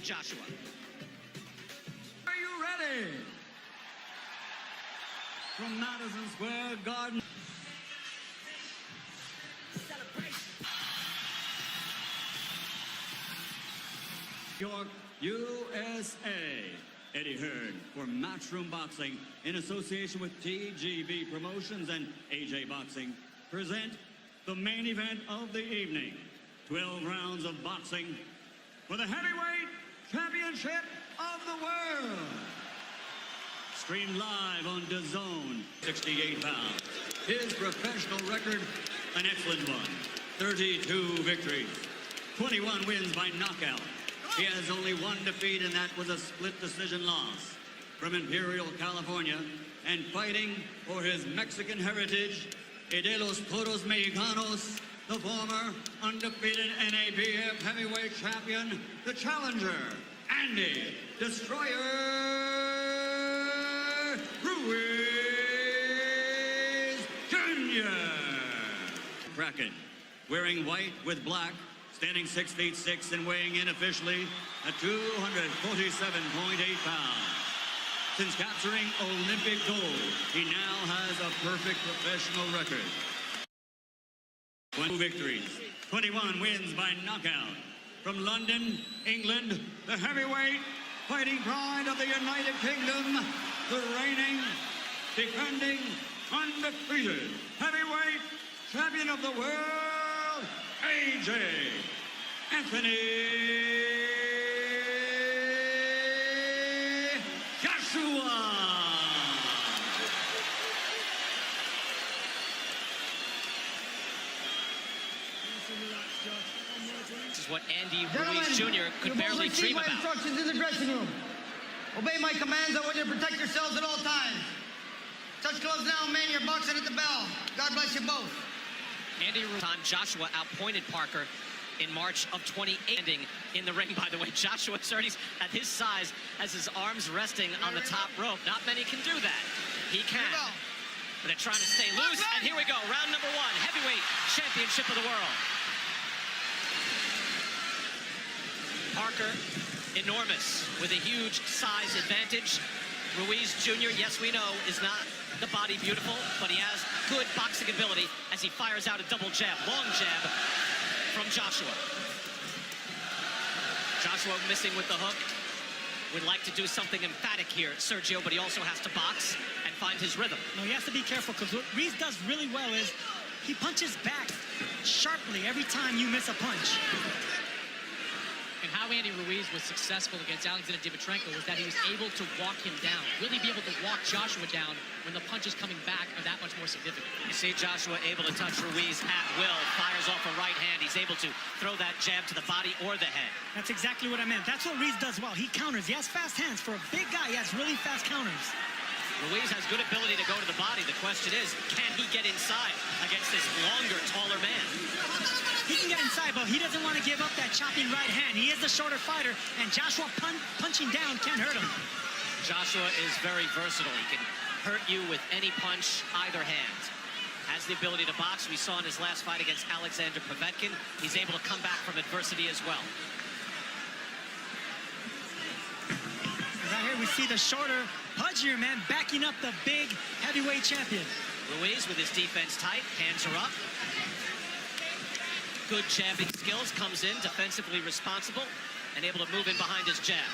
heavyweight Joshua. Are you ready? From Madison Square Garden. York, USA. Eddie Hearn for Matchroom Boxing in association with TGB Promotions and AJ Boxing present the main event of the evening. 12 rounds of boxing for the heavyweight championship of the world. Streamed live on DAZN, 68 pounds. His professional record, an excellent one. 32 victories, 21 wins by knockout. He has only one defeat, and that was a split decision loss. From Imperial, California, and fighting for his Mexican heritage, de los Toros Mexicanos, the former undefeated NABF heavyweight champion, the challenger, Andy Destroyer Ruiz Jr. Kraken, wearing white with black, standing 6'6" and weighing in officially at 247.8 pounds. Since capturing Olympic gold, he now has a perfect professional record. 20 victories, 21 wins by knockout. From London, England, the heavyweight fighting pride of the United Kingdom, the reigning, defending, undefeated heavyweight champion of the world, AJ Anthony Joshua. This is what Andy Ruiz Jr. could barely dream about. Instructions in the dressing room. Obey my commands. I want you to protect yourselves at all times. Touch gloves now, man. You're boxing at the bell. God bless you both. Andy Ruiz, Joshua outpointed Parker in March of 2018 in the ring. By the way, Joshua Cerdes, at his size, has his arms resting on the top rope. Not many can do that. He can. But they're trying to stay loose. And here we go. Round number one. Heavyweight championship of the world. Parker, enormous, with a huge size advantage. Ruiz Jr., yes, we know, is not the body beautiful, but he has good boxing ability as he fires out a double jab, long jab from Joshua. Joshua missing with the hook. Would like to do something emphatic here, Sergio, but he also has to box and find his rhythm. No, he has to be careful, because what Ruiz does really well is he punches back sharply every time you miss a punch. And how Andy Ruiz was successful against Alexander Dimitrenko was that he was able to walk him down. Will he be able to walk Joshua down when the punches coming back are that much more significant? You see Joshua able to touch Ruiz at will, fires off a right hand. He's able to throw that jab to the body or the head. That's exactly what I meant. That's what Ruiz does well. He counters. He has fast hands. For a big guy, he has really fast counters. Ruiz has good ability to go to the body. The question is, can he get inside against this longer, taller man? He can get inside, but he doesn't want to give up that chopping right hand. He is the shorter fighter, and Joshua punching down can't hurt him. Joshua is very versatile. He can hurt you with any punch, either hand. Has the ability to box. We saw in his last fight against Alexander Povetkin. He's able to come back from adversity as well. Right here we see the shorter, pudgier man backing up the big heavyweight champion. Ruiz with his defense tight, hands are up. Good jabbing skills, comes in defensively responsible and able to move in behind his jab.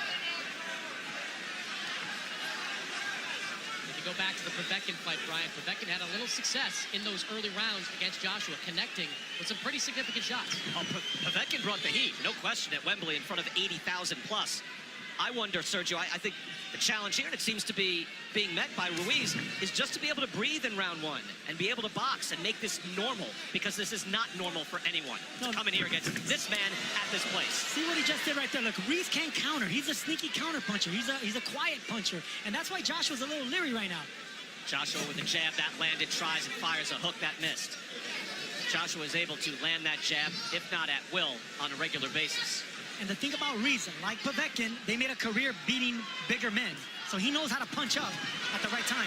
If you go back to the Povetkin fight, Brian, Povetkin had a little success in those early rounds against Joshua, connecting with some pretty significant shots. Oh, Povetkin brought the heat, no question, at Wembley in front of 80,000 plus. I wonder, Sergio, I think the challenge here, and it seems to be being met by Ruiz, is just to be able to breathe in round one and be able to box and make this normal, because this is not normal for anyone to come in here against this man at this place. See what he just did right there. Look, Ruiz can't counter. He's a sneaky counter puncher. He's a quiet puncher, and that's why Joshua's a little leery right now. Joshua with a jab that landed, tries and fires a hook that missed. Joshua is able to land that jab, if not at will, on a regular basis. And the thing about Ruiz, like Povetkin, they made a career beating bigger men. So he knows how to punch up at the right time.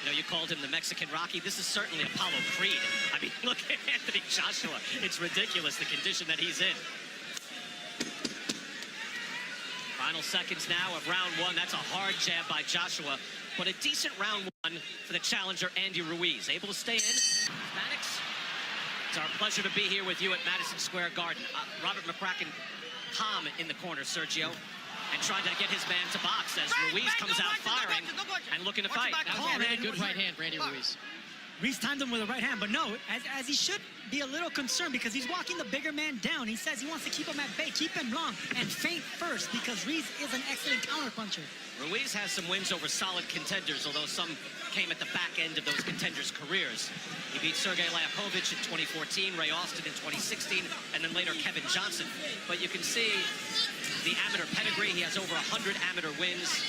You know, you called him the Mexican Rocky. This is certainly Apollo Creed. I mean, look at Anthony Joshua. It's ridiculous, the condition that he's in. Final seconds now of round one. That's a hard jab by Joshua, but a decent round one for the challenger, Andy Ruiz. Able to stay in. Mannix, it's our pleasure to be here with you at Madison Square Garden. Robert McCracken calm in the corner, Sergio, and trying to get his man to box as Ruiz comes out firing and looking to fight. That was a really good right hand for Andy Ruiz. Ruiz timed him with a right hand, but no, as he should be a little concerned because he's walking the bigger man down. He says he wants to keep him at bay, keep him long, and feint first because Ruiz is an excellent counterpuncher. Ruiz has some wins over solid contenders, although some came at the back end of those contenders' careers. He beat Sergey Lapovich in 2014, Ray Austin in 2016, and then later Kevin Johnson. But you can see the amateur pedigree. He has over 100 amateur wins.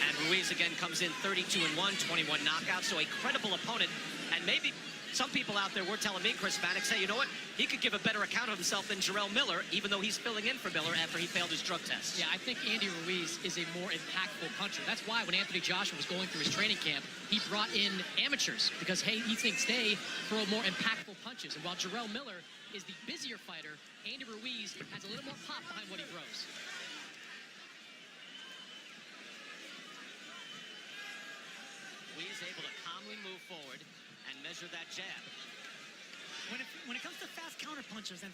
And Ruiz again comes in 32-1, 21 knockouts, so a credible opponent. And maybe some people out there were telling me, Chris Mannix, hey, you know what? He could give a better account of himself than Jarrell Miller, even though he's filling in for Miller after he failed his drug test. Yeah, I think Andy Ruiz is a more impactful puncher. That's why when Anthony Joshua was going through his training camp, he brought in amateurs because, hey, he thinks they throw more impactful punches. And while Jarrell Miller is the busier fighter, Andy Ruiz has a little more pop behind what he throws. Ruiz able to calmly move forward and measure that jab. When it comes to fast counterpunchers and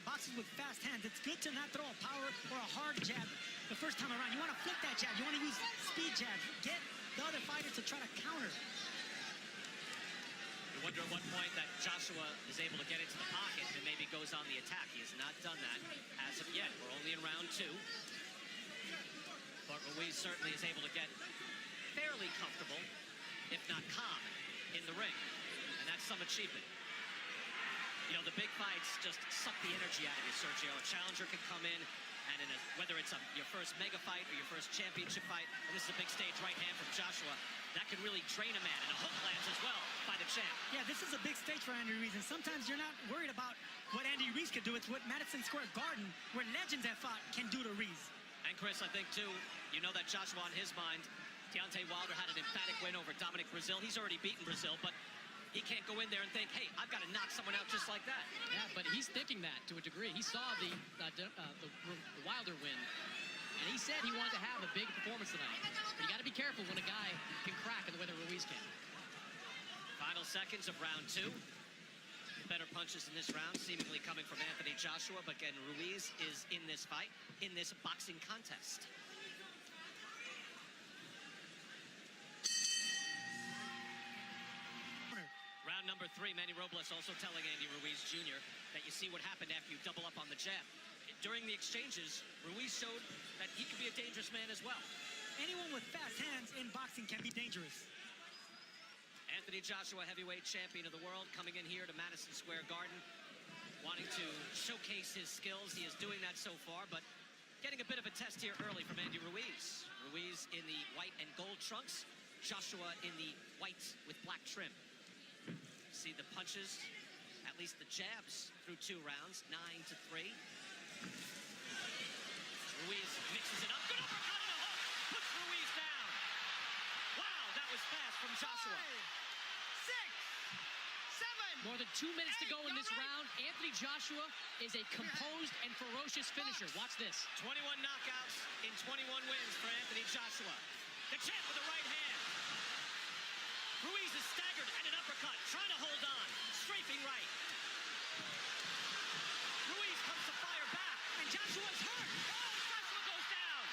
boxers with fast hands, it's good to not throw a power or a hard jab the first time around. You want to flip that jab. You want to use speed jabs. Get the other fighter to try to counter. You wonder at what point that Joshua is able to get into the pocket and maybe goes on the attack. He has not done that as of yet. We're only in round two. But Ruiz certainly is able to get fairly comfortable, if not calm, in the ring. And that's some achievement. You know, the big fights just suck the energy out of you, Sergio. A challenger can come in, and whether it's your first mega fight or your first championship fight, and this is a big stage right hand from Joshua, that can really drain a man. And a hook lands as well by the champ. Yeah, this is a big stage for Andy Ruiz, and sometimes you're not worried about what Andy Ruiz can do. It's what Madison Square Garden, where legends have fought, can do to Ruiz. And Chris, I think, too, you know that Joshua on his mind, Deontay Wilder had an emphatic win over Dominic Brazil. He's already beaten Brazil, but he can't go in there and think, hey, I've got to knock someone out just like that. Yeah, but he's thinking that to a degree. He saw the Wilder win, and he said he wanted to have a big performance tonight. But you got to be careful when a guy can crack in the way that Ruiz can. Final seconds of round two. Better punches in this round, seemingly coming from Anthony Joshua, but again, Ruiz is in this fight, in this boxing contest. Round number three, Manny Robles also telling Andy Ruiz Jr. that you see what happened after you double up on the jab. During the exchanges, Ruiz showed that he could be a dangerous man as well. Anyone with fast hands in boxing can be dangerous. Anthony Joshua, heavyweight champion of the world, coming in here to Madison Square Garden, wanting to showcase his skills. He is doing that so far, but getting a bit of a test here early from Andy Ruiz. Ruiz in the white and gold trunks, Joshua in the white with black trim. See the punches, at least the jabs through 2 rounds, 9-3. Ruiz mixes it up. Good uppercut and a hook. Puts Ruiz down. Wow, that was fast from Joshua. 6, 7. More than 2 minutes to go in this round. Anthony Joshua is a composed and ferocious finisher. Watch this. 21 knockouts in 21 wins for Anthony Joshua. The champ with the right hand. Ruiz is staggered and an uppercut, trying to hold on. Strafing right. Ruiz comes to fire back. And Joshua's hurt. Joshua goes down.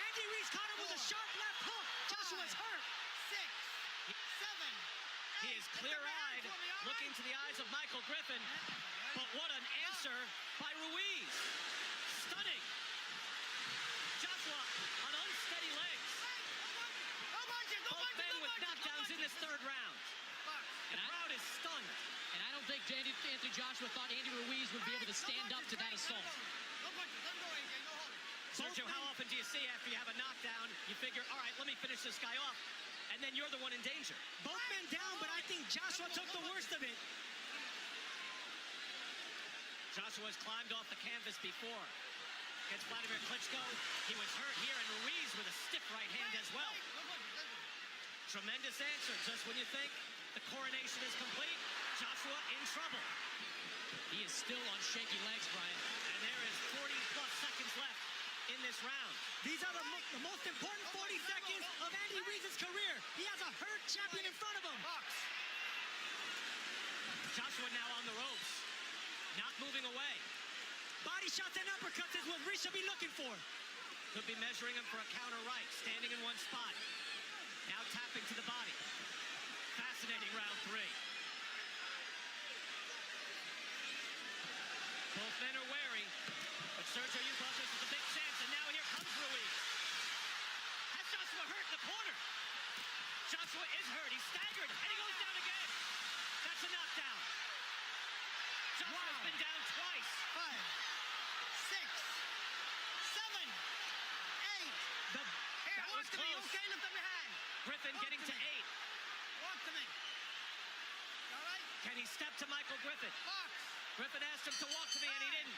Andy Ruiz caught him with a sharp left hook. Joshua's hurt. 6, 7. He is clear-eyed, looking to the eyes of Michael Griffin. But what an answer by Ruiz. Stunning. Joshua on unsteady legs. Both men with knockdowns in this 3rd round. The crowd is stunned. And I don't think Anthony Joshua thought Andy Ruiz would be able to stand up to that assault. Sergio, how often do you see after you have a knockdown, you figure, all right, let me finish this guy off, and then you're the one in danger? Both men down, but I think Joshua took the worst of it. Joshua's climbed off the canvas before. Against Vladimir Klitschko, he was hurt here, and Ruiz with a stiff right hand as well. Tremendous answer. Just when you think the coronation is complete, Joshua in trouble. He is still on shaky legs, Brian. And there is 40-plus seconds left in this this round. These are the most important 40 seconds of Andy Ruiz's career. He has a hurt champion in front of him. Joshua now on the ropes, not moving away. Body shots and uppercuts is what Ruiz should be looking for. Could be measuring him for a counter right, standing in one spot. Now tapping to the body. Fascinating round 3. Both men are wary, but Sergio, you thought this was a big chance, and now here comes Ruiz. Has Joshua hurt in the corner? Joshua is hurt, he's staggered, and he goes down again. That's a knockdown. Joshua's been down twice. 5, 6, 7, 8. That was to me, close. okay? Lift up your hand. Griffin Walk getting to to me. 8. Walk to me. All right? Can he step to Michael Griffin? Box. Griffin asked him to walk to me, and he didn't.